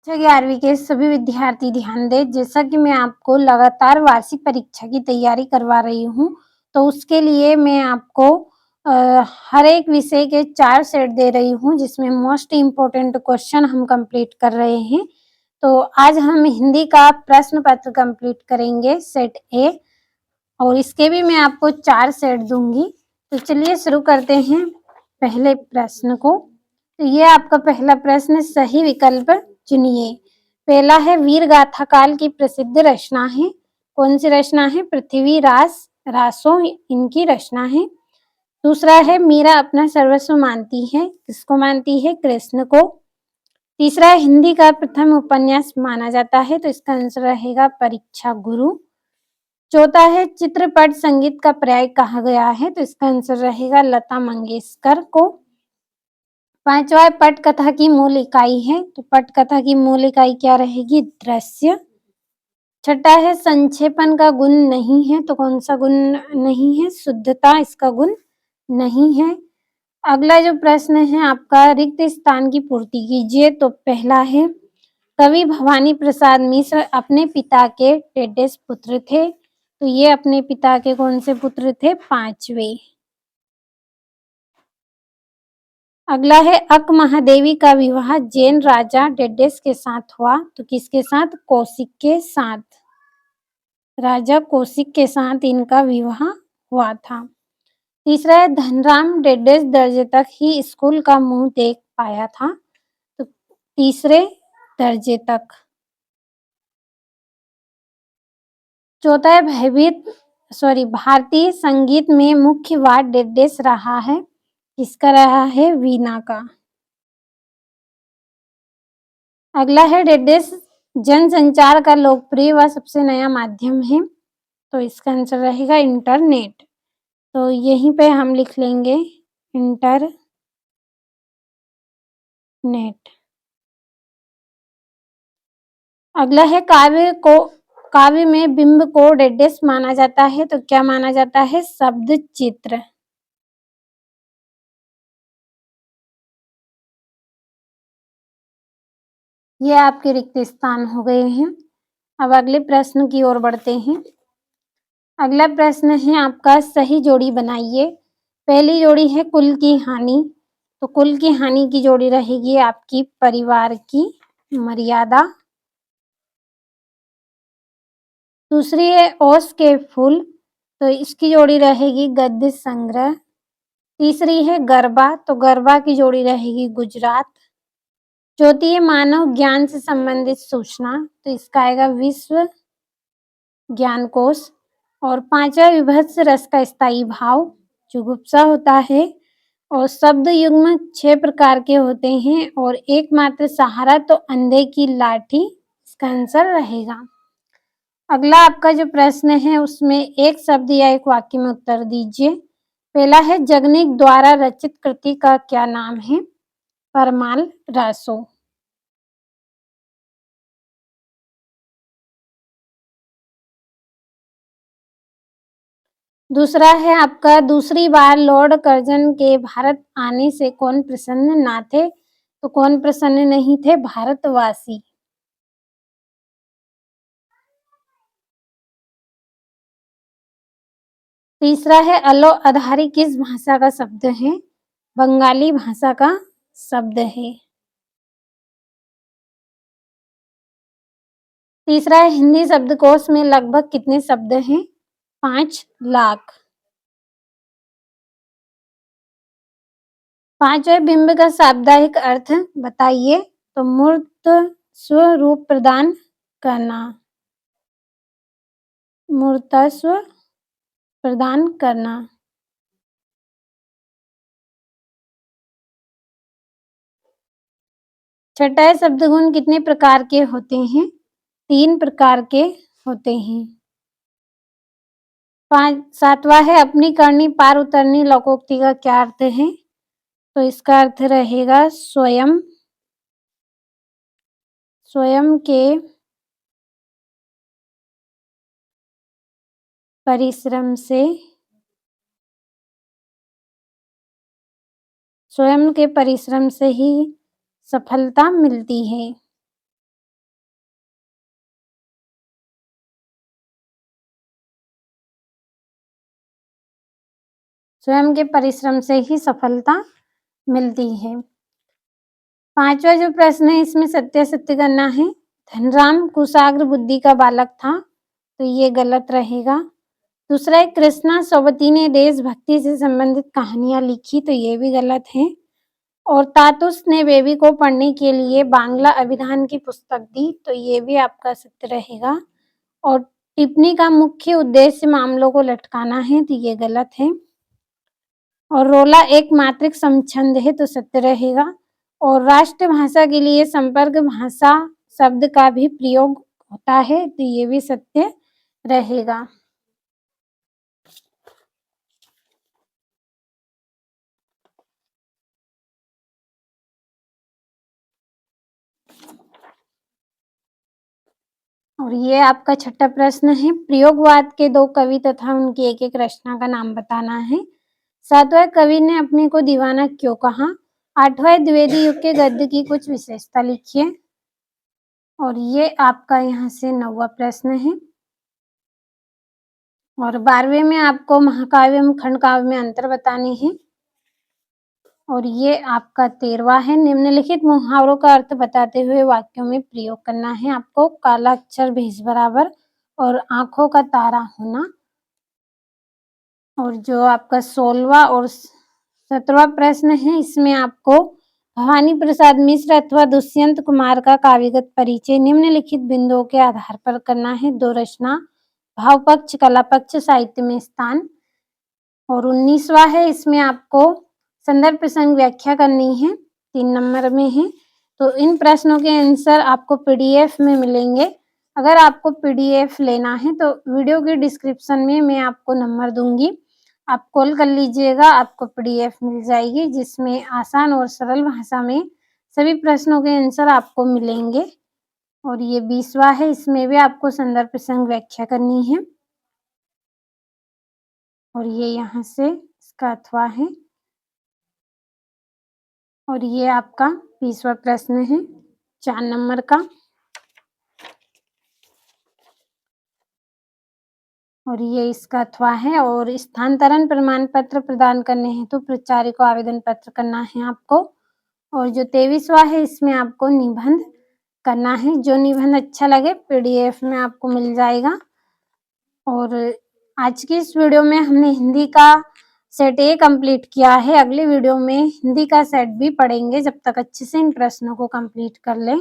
अच्छा 11वीं के सभी विद्यार्थी ध्यान दें, जैसा कि मैं आपको लगातार वार्षिक परीक्षा की तैयारी करवा रही हूँ, तो उसके लिए मैं आपको हर एक विषय के 4 सेट दे रही हूँ, जिसमें मोस्ट इम्पोर्टेंट क्वेश्चन हम कंप्लीट कर रहे हैं। तो आज हम हिंदी का प्रश्न पत्र कंप्लीट करेंगे सेट ए और इसके भी मैं आपको 4 सेट दूँगी। तो चलिए शुरू करते हैं पहले प्रश्न को। तो ये आपका पहला प्रश्न, सही विकल्प चुनिए। पहला है वीर गाथा काल की प्रसिद्ध रचना है। कौन सी रचना है? पृथ्वीरास रासो इनकी रचना है। दूसरा है मीरा अपना सर्वस्व मानती है। किसको मानती है? कृष्ण को। तीसरा है हिंदी का प्रथम उपन्यास माना जाता है, तो इसका आंसर रहेगा परीक्षा गुरु। चौथा है चित्रपट संगीत का पर्याय कहा गया है, तो इसका आंसर रहेगा लता मंगेशकर को। पांचवा है पटकथा की मूल इकाई है, तो पटकथा की मूल इकाई क्या रहेगी? दृश्य। छठा है संक्षेपण का गुण नहीं है, तो कौन सा गुण नहीं है? शुद्धता इसका गुण नहीं है। अगला जो प्रश्न है आपका, रिक्त स्थान की पूर्ति कीजिए। तो पहला है कवि भवानी प्रसाद मिश्र अपने पिता के टेडेस पुत्र थे, तो ये अपने पिता के कौन से पुत्र थे? पांचवे। अगला है अक महादेवी का विवाह जैन राजा डेडेस के साथ हुआ, तो किसके साथ? कौशिक के साथ। राजा कौशिक के साथ इनका विवाह हुआ था। तीसरा है धनराम डेडेस दर्जे तक ही स्कूल का मुंह देख पाया था, तो तीसरे दर्जे तक। चौथा है भारतीय संगीत में मुख्य वाद्य डेडेस रहा है। किसका रहा है? वीणा का। अगला है डेडेस जनसंचार का लोकप्रिय व सबसे नया माध्यम है, तो इसका आंसर रहेगा इंटरनेट। तो यहीं पे हम लिख लेंगे इंटरनेट। अगला है काव्य में बिंब को डेडेस माना जाता है, तो क्या माना जाता है? शब्द चित्र। ये आपके रिक्त स्थान हो गए हैं। अब अगले प्रश्न की ओर बढ़ते हैं। अगला प्रश्न है आपका, सही जोड़ी बनाइए। पहली जोड़ी है कुल की हानि, तो कुल की हानि की जोड़ी रहेगी आपकी परिवार की मर्यादा। दूसरी है ओस के फूल, तो इसकी जोड़ी रहेगी गद्य संग्रह। तीसरी है गरबा, तो गरबा की जोड़ी रहेगी गुजरात। चौथी है मानव ज्ञान से संबंधित सूचना, तो इसका आएगा विश्व ज्ञान कोश। और पांचवा विभत्स रस का स्थायी भाव, जुगुप्सा होता है। और शब्द युग्म 6 प्रकार के होते हैं और एकमात्र सहारा तो अंधे की लाठी इसका आंसर रहेगा। अगला आपका जो प्रश्न है उसमें एक शब्द या एक वाक्य में उत्तर दीजिए। पहला है जगनिक द्वारा रचित कृति का क्या नाम है? परमाल रासो। दूसरा है आपका, दूसरी बार लॉर्ड कर्जन के भारत आने से कौन प्रसन्न ना थे? तो कौन प्रसन्न नहीं थे? भारतवासी। तीसरा है अलो अधारी किस भाषा का शब्द है? बंगाली भाषा का शब्द है। तीसरा है हिंदी शब्दकोश में लगभग कितने शब्द हैं? 5 लाख। पांचवा बिंब का साप्ताहिक अर्थ बताइए। तो मूर्त स्वरूप प्रदान करना, मूर्तस्व प्रदान करना। छठा शब्द गुण कितने प्रकार के होते हैं? 3 प्रकार के होते हैं। सातवां है अपनी करनी पार उतरनी लोकोक्ति का क्या अर्थ है? तो इसका अर्थ रहेगा स्वयं के परिश्रम से, स्वयं के परिश्रम से ही सफलता मिलती है। स्वयं के परिश्रम से ही सफलता मिलती है। 5वां जो प्रश्न है इसमें सत्यासत्य करना है। धनराम कुशाग्र बुद्धि का बालक था, तो ये गलत रहेगा। दूसरा है कृष्णा सवती ने देशभक्ति से संबंधित कहानियां लिखी, तो ये भी गलत है। और तातुस ने बेबी को पढ़ने के लिए बांग्ला अभिधान की पुस्तक दी, तो ये भी आपका सत्य रहेगा। और टिप्पणी का मुख्य उद्देश्य मामलों को लटकाना है, तो ये गलत है। और रोला एक मात्रिक समछंद है, तो सत्य रहेगा। और राष्ट्रभाषा के लिए संपर्क भाषा शब्द का भी प्रयोग होता है, तो ये भी सत्य रहेगा। और ये आपका छठा प्रश्न है। प्रयोगवाद के 2 कवि तथा उनकी एक-एक रचना का नाम बताना है। 7वां कवि ने अपने को दीवाना क्यों कहा? 8वां द्विवेदी युग के गद्य की कुछ विशेषता लिखिए। और ये आपका यहाँ से 9वां प्रश्न है। और 12वें में आपको महाकाव्य एवं खंडकाव्य में अंतर बताने हैं। और ये आपका 13वां है। निम्नलिखित मुहावरों का अर्थ बताते हुए वाक्यों में प्रयोग करना है आपको। काला अक्षर भैंस बराबर और आंखों का तारा होना। और जो आपका 16वां और 17वां प्रश्न है इसमें आपको भवानी प्रसाद मिश्र अथवा दुष्यंत कुमार का काव्यगत परिचय निम्नलिखित बिंदुओं के आधार पर करना है। 2 रचना, भाव पक्ष, कला पक्ष, साहित्य में स्थान। और 19वां है इसमें आपको संदर्भ प्रसंग व्याख्या करनी है, 3 नंबर में है। तो इन प्रश्नों के आंसर आपको पीडीएफ में मिलेंगे। अगर आपको पीडीएफ लेना है तो वीडियो के डिस्क्रिप्शन में मैं आपको नंबर दूंगी, आप कॉल कर लीजिएगा, आपको पीडीएफ मिल जाएगी जिसमें आसान और सरल भाषा में सभी प्रश्नों के आंसर आपको मिलेंगे। और ये 20वां है, इसमें भी आपको संदर्भ प्रसंग व्याख्या करनी है। और ये यहाँ से इसका अथवा है। और ये आपका 20वां प्रश्न है 4 नंबर का। और ये इसका अथवा है। और स्थानांतरण प्रमाण पत्र प्रदान करने हेतु प्राचार्य को आवेदन पत्र करना है आपको। और जो 23वां है इसमें आपको निबंध करना है। जो निबंध अच्छा लगे पीडीएफ में आपको मिल जाएगा। और आज की इस वीडियो में हमने हिंदी का सेट ए कंप्लीट किया है। अगले वीडियो में हिंदी का सेट बी पढ़ेंगे। जब तक अच्छे से इन प्रश्नों को कंप्लीट कर लें।